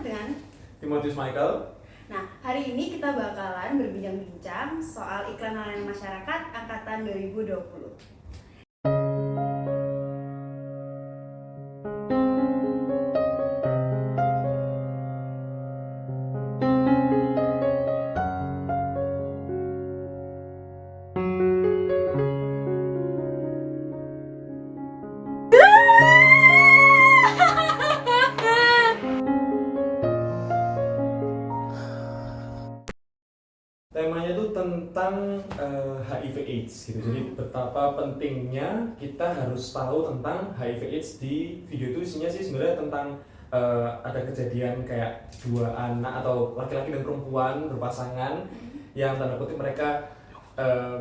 dengan Timotius Michael. Nah, hari ini kita bakalan berbincang-bincang soal iklan layanan masyarakat angkatan 2020. Temanya itu tentang HIV/AIDS gitu. Jadi betapa pentingnya kita harus tahu tentang HIV/AIDS. Di video itu isinya sih sebenarnya tentang ada kejadian kayak dua anak atau laki-laki dan perempuan berpasangan yang tanda kutip mereka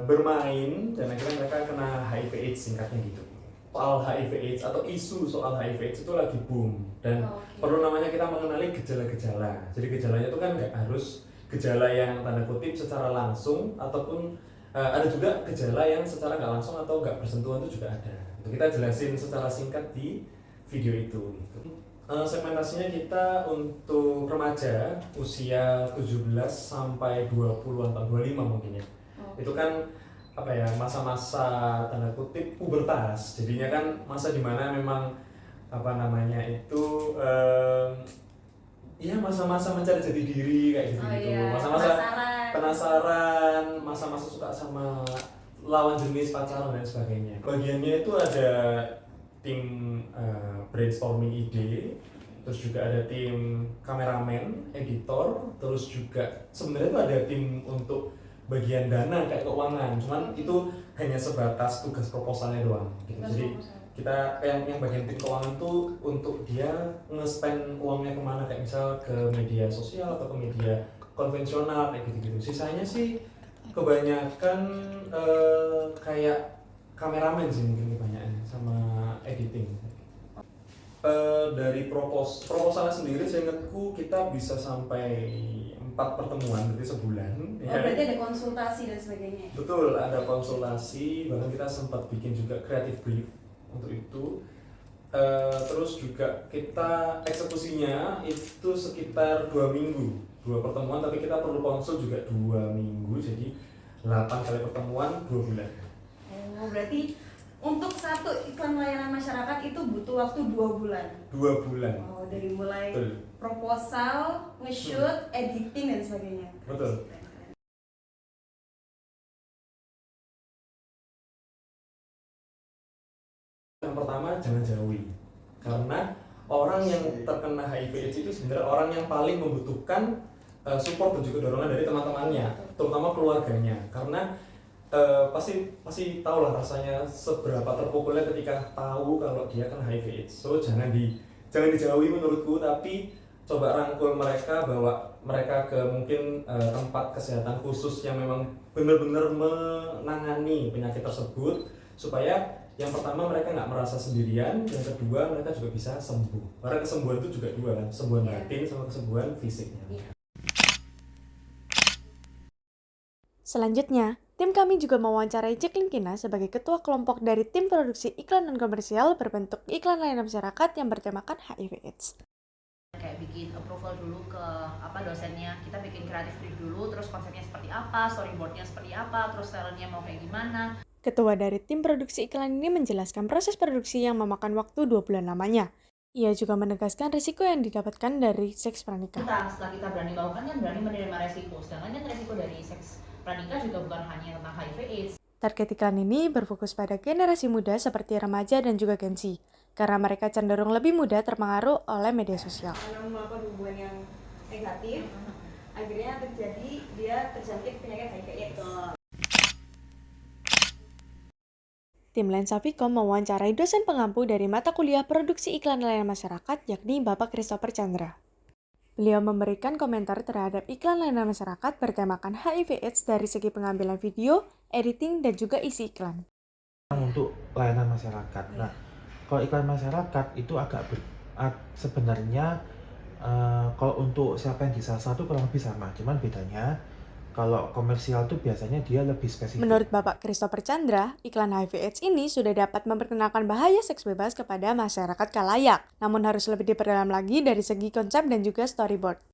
bermain dan akhirnya mereka kena HIV/AIDS singkatnya gitu. Soal HIV/AIDS atau isu soal HIV/AIDS itu lagi boom dan perlu namanya kita mengenali gejala-gejala. Jadi gejalanya itu kan nggak harus gejala yang tanda kutip secara langsung ataupun ada juga gejala yang secara nggak langsung atau nggak bersentuhan itu juga ada. Kita jelasin secara singkat di video itu. Segmentasinya kita untuk remaja usia 17 sampai 20-an atau 25 mungkin ya. Itu kan apa ya, masa-masa tanda kutip pubertas. Jadinya kan masa dimana memang apa namanya itu iya masa-masa mencari jati diri kayak gitu. Masa-masa penasaran, masa-masa suka sama lawan jenis, pacaran dan sebagainya. Bagiannya itu ada tim brainstorming ide, terus juga ada tim kameramen, editor, terus juga sebenarnya itu ada tim untuk bagian dana kayak keuangan, cuman itu hanya sebatas tugas proposalnya doang gitu. Jadi kita yang bagian tim keuangan tuh untuk dia nge-spend uangnya kemana, kayak misal ke media sosial atau ke media konvensional kayak gitu-gitu. Sisanya sih kebanyakan kayak kameramen sih mungkin kebanyakan sama editing. Dari proposalnya sendiri saya ingatku kita bisa sampai 4 pertemuan berarti sebulan. Berarti ada konsultasi dan sebagainya. Betul, ada konsultasi, bahkan kita sempat bikin juga creative brief untuk itu. Terus juga kita eksekusinya itu sekitar 2 minggu, 2 pertemuan, tapi kita perlu konsul juga 2 minggu, jadi 8 kali pertemuan 2 bulan. Berarti untuk satu iklan layanan masyarakat itu butuh waktu 2 bulan. 2 bulan. Dari mulai Betul. proposal, nge-shoot, editing dan sebagainya. Betul. Yang pertama, jangan jauhi, karena orang yang terkena HIV/AIDS itu sebenarnya orang yang paling membutuhkan support dan juga dorongan dari teman-temannya, terutama keluarganya, karena pasti tahu lah rasanya seberapa terpukulnya ketika tahu kalau dia kena HIV/AIDS. So jangan dijauhi menurutku, tapi coba rangkul mereka, bawa mereka ke mungkin tempat kesehatan khusus yang memang benar-benar menangani penyakit tersebut, supaya yang pertama mereka nggak merasa sendirian, yang kedua mereka juga bisa sembuh. Karena kesembuhan itu juga dua kan, kesembuhan batin sama kesembuhan fisiknya. Selanjutnya, tim kami juga mewawancarai Jacqueline Kina sebagai ketua kelompok dari tim produksi iklan non komersial berbentuk iklan layanan masyarakat yang bertemakan HIV/AIDS. Kayak bikin approval dulu ke dosennya, kita bikin kreatif brief dulu, terus konsepnya seperti apa, storyboardnya seperti apa, terus talentnya mau kayak gimana. Ketua dari tim produksi iklan ini menjelaskan proses produksi yang memakan waktu 2 bulan lamanya. Ia juga menegaskan risiko yang didapatkan dari seks pranikah. Setelah kita berani melakukan kan berani menerima resiko, sedangkan kan resiko dari seks pranikah juga bukan hanya tentang HIV/AIDS. Target iklan ini berfokus pada generasi muda seperti remaja dan juga Gen Z, karena mereka cenderung lebih mudah terpengaruh oleh media sosial. Karena melakukan hubungan yang negatif, akhirnya dia terjangkit penyakit HIV/AIDS. Tim Lensa Vicom mewawancarai dosen pengampu dari mata kuliah produksi iklan layanan masyarakat, yakni Bapak Christopher Chandra. Beliau memberikan komentar terhadap iklan layanan masyarakat bertemakan HIV/AIDS dari segi pengambilan video, editing, dan juga isi iklan. Untuk layanan masyarakat. Nah, kalau iklan masyarakat itu sebenarnya kalau untuk siapa yang disasar itu kurang lebih sama. Cuman bedanya Kalau komersial tuh biasanya dia lebih spesifik. Menurut Bapak Christopher Chandra, iklan HIV/AIDS ini sudah dapat memperkenalkan bahaya seks bebas kepada masyarakat khalayak, namun harus lebih diperdalam lagi dari segi konsep dan juga storyboard.